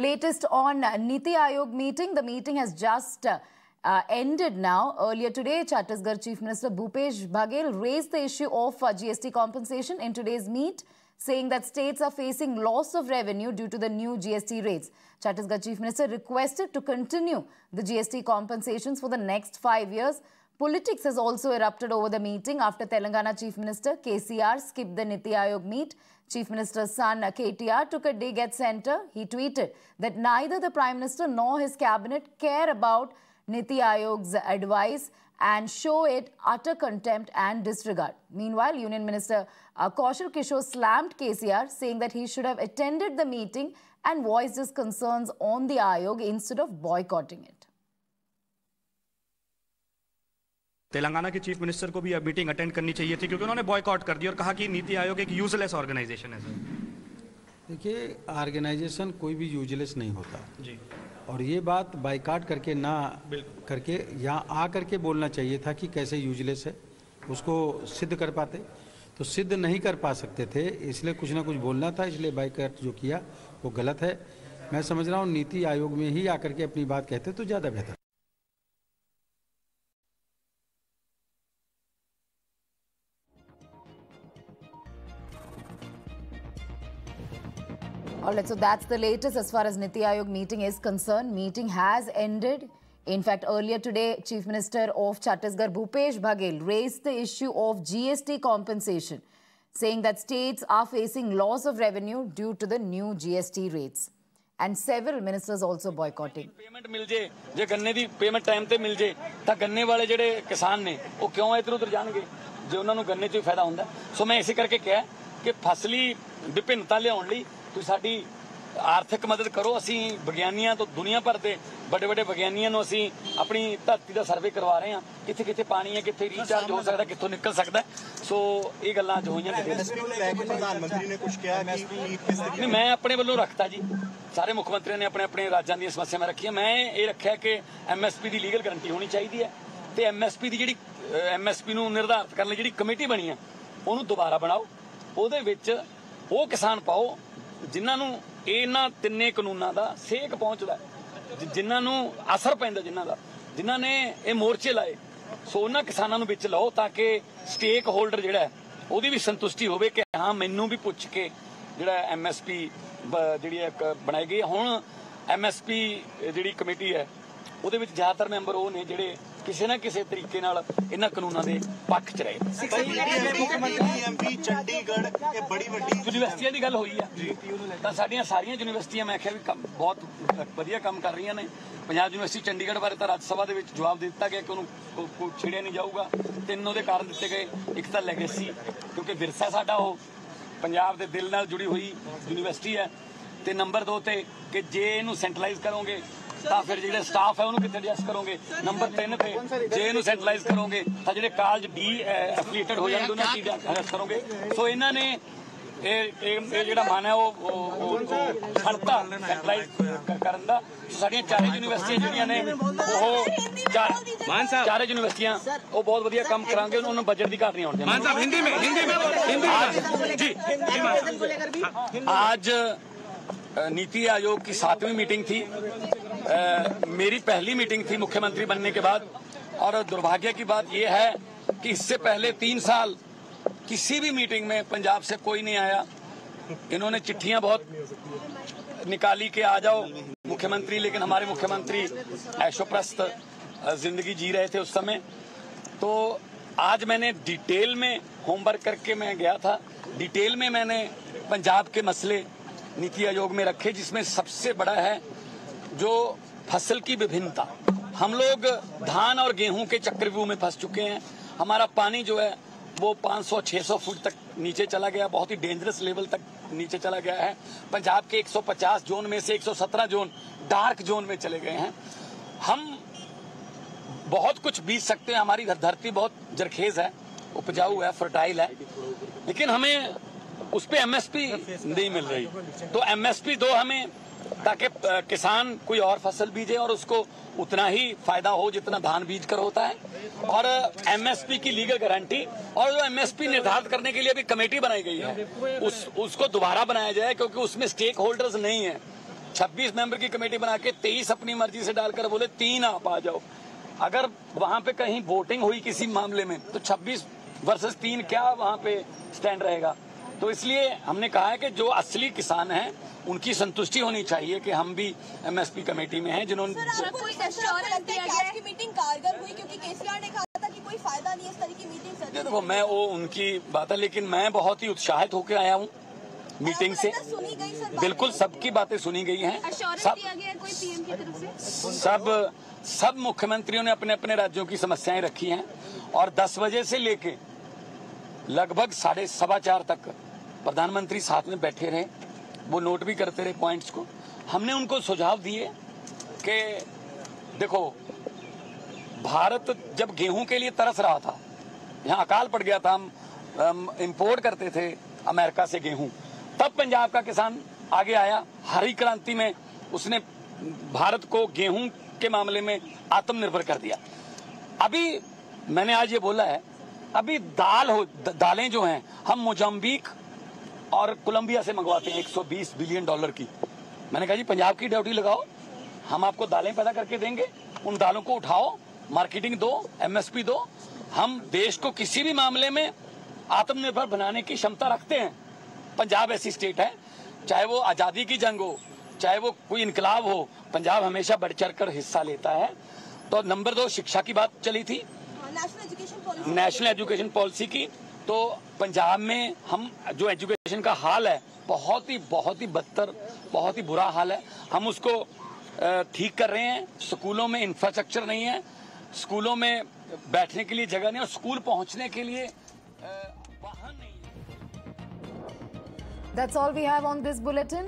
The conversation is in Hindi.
Latest on Niti Aayog meeting. The meeting has just ended now. Earlier today, Chhattisgarh Chief Minister Bhupesh Baghel raised the issue of GST compensation in today's meet, saying that states are facing loss of revenue due to the new GST rates. Chhattisgarh Chief Minister requested to continue the GST compensations for the next 5 years. Politics has also erupted over the meeting after Telangana Chief Minister KCR skipped the Niti Aayog meet. Chief Minister's son KTR took a dig at centre. He tweeted that neither the Prime Minister nor his cabinet care about Niti Aayog's advice and show it utter contempt and disregard. Meanwhile, Union Minister Kaushal Kishore slammed KCR, saying that he should have attended the meeting and voiced his concerns on the Aayog instead of boycotting it. Telangana के चीफ मिनिस्टर को भी अब मीटिंग अटेंड करनी चाहिए थी, क्योंकि उन्होंने बॉयकॉट कर दिया और कहा कि नीति आयोग एक यूजलेस ऑर्गेनाइजेशन है। सर देखिए, ऑर्गेनाइजेशन कोई भी यूजलेस नहीं होता जी, और ये बात बाइकाट करके ना करके यहाँ आ करके बोलना चाहिए था कि कैसे यूजलेस है, उसको सिद्ध कर पाते, तो सिद्ध नहीं कर पा सकते थे, इसलिए कुछ ना कुछ बोलना था, इसलिए बाइकाट जो किया वो गलत है। मैं समझ रहा हूँ नीति आयोग में ही आकर के अपनी बात कहते तो ज़्यादा बेहतर। All right, so that's the latest as far as Niti Aayog meeting is concerned. Meeting has ended. In fact, earlier today, Chief Minister of Chhattisgarh Bhupesh Baghel raised the issue of GST compensation, saying that states are facing loss of revenue due to the new GST rates. And several ministers also boycotting. Payment मिल जे, जे गन्ने दी पेमेंट टाइम ते मिल जे, ता गन्ने वाले जेडे किसान ने, वो क्यों इधर उधर जाणगे, जे उन्हां नूं गन्ने चों फायदा हुंदा। सो मैं इसे करके कहा कि फसली विभिन्नता लियाउण लई ਤੁਸੀਂ ਸਾਡੀ ਆਰਥਿਕ ਮਦਦ ਕਰੋ। ਅਸੀਂ ਵਿਗਿਆਨੀਆਂ ਤੋਂ ਦੁਨੀਆ ਭਰ ਦੇ ਵੱਡੇ ਵੱਡੇ ਵਿਗਿਆਨੀਆਂ ਨੂੰ ਅਸੀਂ ਆਪਣੀ ਧਰਤੀ ਦਾ ਸਰਵੇ ਕਰਵਾ ਰਹੇ ਹਾਂ, ਕਿੱਥੇ ਕਿੱਥੇ ਪਾਣੀ ਹੈ, ਕਿੱਥੇ ਰੀਚਾਰਜ ਹੋ ਸਕਦਾ, ਕਿੱਥੋਂ ਨਿਕਲ ਸਕਦਾ। ਸੋ ਇਹ ਗੱਲਾਂ ਅੱਜ ਹੋਈਆਂ ਨੇ। ਪ੍ਰਧਾਨ ਮੰਤਰੀ ਨੇ ਕੁਝ ਕਿਹਾ ਕਿ ਨਹੀਂ, ਮੈਂ ਆਪਣੇ ਵੱਲੋਂ ਰੱਖਤਾ ਜੀ, ਸਾਰੇ ਮੁੱਖ ਮੰਤਰੀਆਂ ਨੇ ਆਪਣੇ ਆਪਣੇ ਰਾਜਾਂ ਦੀਆਂ ਸਮੱਸਿਆਵਾਂ ਰੱਖੀਆਂ। ਮੈਂ ਇਹ ਰੱਖਿਆ ਕਿ ਐਮਐਸਪੀ ਦੀ ਲੀਗਲ ਗਰੰਟੀ ਹੋਣੀ ਚਾਹੀਦੀ ਹੈ, ਤੇ ਐਮਐਸਪੀ ਦੀ ਜਿਹੜੀ ਐਮਐਸਪੀ ਨੂੰ ਨਿਰਧਾਰਿਤ ਕਰਨ ਲਈ ਜਿਹੜੀ ਕਮੇਟੀ ਬਣੀ ਹੈ ਉਹਨੂੰ ਦੁਬਾਰਾ ਬਣਾਓ, ਉਹਦੇ ਵਿੱਚ ਉਹ ਕਿਸਾਨ ਪਾਓ ਜਿਨ੍ਹਾਂ ਨੂੰ ਇਹਨਾਂ ਤਿੰਨੇ ਕਾਨੂੰਨਾਂ ਦਾ ਸੇਕ ਪਹੁੰਚਦਾ, ਜਿਨ੍ਹਾਂ ਨੂੰ ਅਸਰ ਪੈਂਦਾ, ਜਿਨ੍ਹਾਂ ਨੇ ਇਹ ਮੋਰਚੇ ਲਾਏ। ਸੋ ਉਹਨਾਂ ਕਿਸਾਨਾਂ ਨੂੰ ਵਿੱਚ ਲਾਓ ਤਾਂ ਕਿ ਸਟੇਕ ਹੋਲਡਰ ਜਿਹੜਾ ਉਹਦੀ ਵੀ ਸੰਤੁਸ਼ਟੀ ਹੋਵੇ ਕਿ ਹਾਂ ਮੈਨੂੰ ਵੀ ਪੁੱਛ ਕੇ ਜਿਹੜਾ ਐਮਐਸਪੀ ਜਿਹੜੀ ਬਣਾਈ ਗਈ। ਹੁਣ ਐਮਐਸਪੀ ਜਿਹੜੀ ਕਮੇਟੀ ਹੈ ਉਹਦੇ ਵਿੱਚ ਜ਼ਿਆਦਾਤਰ ਮੈਂਬਰ ਉਹ ਨੇ ਜਿਹੜੇ ਕਿਸੇ ਨਾ ਕਿਸੇ ਤਰੀਕੇ ਨਾਲ ਇਹਨਾਂ ਕਾਨੂੰਨਾਂ ਦੇ ਪੱਖ 'ਚ ਰਹੇ। ਚੰਡੀਗੜ੍ਹ ਇਹ ਬੜੀ ਵੱਡੀ ਯੂਨੀਵਰਸਿਟੀਆਂ ਦੀ ਗੱਲ ਹੋਈ ਆ ਤਾਂ ਸਾਡੀਆਂ ਸਾਰੀਆਂ ਯੂਨੀਵਰਸਿਟੀਆਂ ਮੈਂ ਆਖਿਆ ਵੀ ਬਹੁਤ ਵਧੀਆ ਕੰਮ ਕਰ ਰਹੀਆਂ ਨੇ। ਪੰਜਾਬ ਯੂਨੀਵਰਸਿਟੀ ਚੰਡੀਗੜ੍ਹ ਬਾਰੇ ਤਾਂ ਰਾਜ ਸਭਾ ਦੇ ਵਿੱਚ ਜਵਾਬ ਦੇ ਦਿੱਤਾ ਗਿਆ ਕਿ ਉਹਨੂੰ ਕੋਈ ਛੇੜਿਆ ਨਹੀਂ ਜਾਊਗਾ। ਤਿੰਨ ਉਹਦੇ ਕਾਰਨ ਦਿੱਤੇ ਗਏ। ਇੱਕ ਤਾਂ ਲੈਗੇਸੀ, ਕਿਉਂਕਿ ਵਿਰਸਾ ਸਾਡਾ ਉਹ ਪੰਜਾਬ ਦੇ ਦਿਲ ਨਾਲ ਜੁੜੀ ਹੋਈ ਯੂਨੀਵਰਸਿਟੀ ਹੈ, ਤੇ ਨੰਬਰ 2 ਤੇ ਕਿ ਜੇ ਇਹਨੂੰ ਸੈਂਟਰਲਾਈਜ਼ ਕਰੋਗੇ ਤਾਂ ਫਿਰ ਜਿਹੜੇ ਸਟਾਫ ਹੈ ਉਹਨੂੰ ਕਿੱਥੇ ਐਡਜਸਟ ਕਰੋਗੇ। ਨੰਬਰ 3 ਤੇ ਜੇ ਇਹਨੂੰ ਸੈਂਟਰਲਾਈਜ਼ ਕਰੋਗੇ ਤਾਂ ਜਿਹੜੇ ਕਾਲਜ ਡੀ ਐਫੀਲੀਏਟਡ ਹੋ ਜਾਣਗੇ ਉਹਨਾਂ ਕੀ ਐਡਜਸਟ ਕਰੋਗੇ। ਸੋ ਇਹਨਾਂ ਨੇ ਇਹ ਜਿਹੜਾ ਮਨ ਹੈ ਉਹ ਖੜਤਾ ਸੈਂਟਰਲਾਈਜ਼ ਕਰਨ ਦਾ। ਸਾਡੀਆਂ ਚਾਰੇ ਯੂਨੀਵਰਸਿਟੀਆਂ ਜਿਹੜੀਆਂ ਨੇ ਉਹ ਚਾਰੇ ਯੂਨੀਵਰਸਿਟੀਆਂ ਉਹ ਬਹੁਤ ਵਧੀਆ ਕੰਮ ਕਰਾਂਗੇ, ਉਹਨਾਂ ਨੂੰ ਬਜਟ ਦੀ ਘਾਟ ਨਹੀਂ ਆਉਣ ਦੇਣੀ। आज नीति आयोग की 7वीं मीटिंग थी, मेरी पहली मीटिंग थी मुख्यमंत्री बनने के बाद, और दुर्भाग्य की बात यह है कि इससे पहले 3 साल किसी भी मीटिंग में पंजाब से कोई नहीं आया। इन्होंने चिट्ठियां बहुत निकाली कि आ जाओ मुख्यमंत्री, लेकिन हमारे मुख्यमंत्री ऐशोप्रस्त जिंदगी जी रहे थे उस समय। तो आज मैंने डिटेल में होमवर्क करके मैं गया था, डिटेल में मैंने पंजाब के मसले नीति आयोग में रखे, जिसमें सबसे बड़ा है जो फसल की विभिन्नता। हम लोग धान और गेहूं के चक्रव्यूह में फंस चुके हैं। हमारा पानी जो है वो 500-600 फुट तक नीचे चला गया, बहुत ही डेंजरस लेवल तक नीचे चला गया है। पंजाब के 150 जोन में से 117 जोन डार्क जोन में चले गए हैं। हम बहुत कुछ बीत सकते हैं, हमारी धरती बहुत जरखेज है, उपजाऊ है, फर्टाइल है, लेकिन हमें उस पे एमएसपी नहीं मिल रही। तो एमएसपी दो हमें, ताकि किसान कोई और फसल बीजे और उसको उतना ही फायदा हो जितना धान बीज कर होता है, और एमएसपी की लीगल गारंटी, और जो एमएसपी निर्धारित करने के लिए भी कमेटी बनाई गई है उसको दोबारा बनाया जाए, क्योंकि उसमें स्टेक होल्डर्स नहीं है। 26 मेंबर की कमेटी बना के 23 अपनी मर्जी से डालकर बोले 3 आप आ जाओ। अगर वहां पे कहीं वोटिंग हुई किसी मामले में तो 26 वर्सेस 3 क्या वहां पे स्टैंड रहेगा। तो इसलिए हमने कहा है कि जो असली किसान हैं उनकी संतुष्टि होनी चाहिए कि हम भी एमएसपी कमेटी में हैं जिन्होंने मीटिंग कारगर हुई, क्योंकि केसीआर ने कहा था कि कोई फायदा नहीं इस तरह की मीटिंग। देखो मैं वो उनकी बात है, लेकिन मैं बहुत ही उत्साहित होकर आया हूँ मीटिंग से। सुनी गई सर, बिल्कुल सबकी बातें सुनी गई हैं। सब दिया गया कोई पीएम की तरफ से? सब मुख्यमंत्रियों ने अपने अपने राज्यों की समस्याएं रखी हैं और 10 बजे से लेके लगभग 4:15 तक प्रधानमंत्री साथ में बैठे रहे, वो नोट भी करते रहे पॉइंट्स को। हमने उनको सुझाव दिए कि देखो भारत जब गेहूं के लिए तरस रहा था, यहाँ अकाल पड़ गया था, हम इंपोर्ट करते थे अमेरिका से गेहूं, तब पंजाब का किसान आगे आया। हरी क्रांति में उसने भारत को गेहूं के मामले में आत्मनिर्भर कर दिया। अभी मैंने आज ये बोला है, अभी दालें जो हैं हम मोजाम्बिक और कोलंबिया से मंगवाते हैं 120 बिलियन डॉलर की। मैंने कहा जी पंजाब की ड्यूटी लगाओ, हम आपको दालें पैदा करके देंगे, उन दालों को उठाओ, मार्केटिंग दो, एमएसपी दो। हम देश को किसी भी मामले में आत्मनिर्भर बनाने की क्षमता रखते हैं। पंजाब ऐसी स्टेट है, चाहे वो आजादी की जंग हो, चाहे वो कोई इनकलाब हो, पंजाब हमेशा बढ़ चढ़ कर हिस्सा लेता है। तो नंबर 2 शिक्षा की बात चली थी, नेशनल एजुकेशन पॉलिसी की। तो पंजाब में हम जो एजुकेशन का हाल है बहुत ही बदतर, बहुत ही बुरा हाल है, हम उसको ठीक कर रहे हैं। स्कूलों में इंफ्रास्ट्रक्चर नहीं है, स्कूलों में बैठने के लिए जगह नहीं और स्कूल पहुंचने के लिए वाहन नहीं है। That's all we have on this bulletin.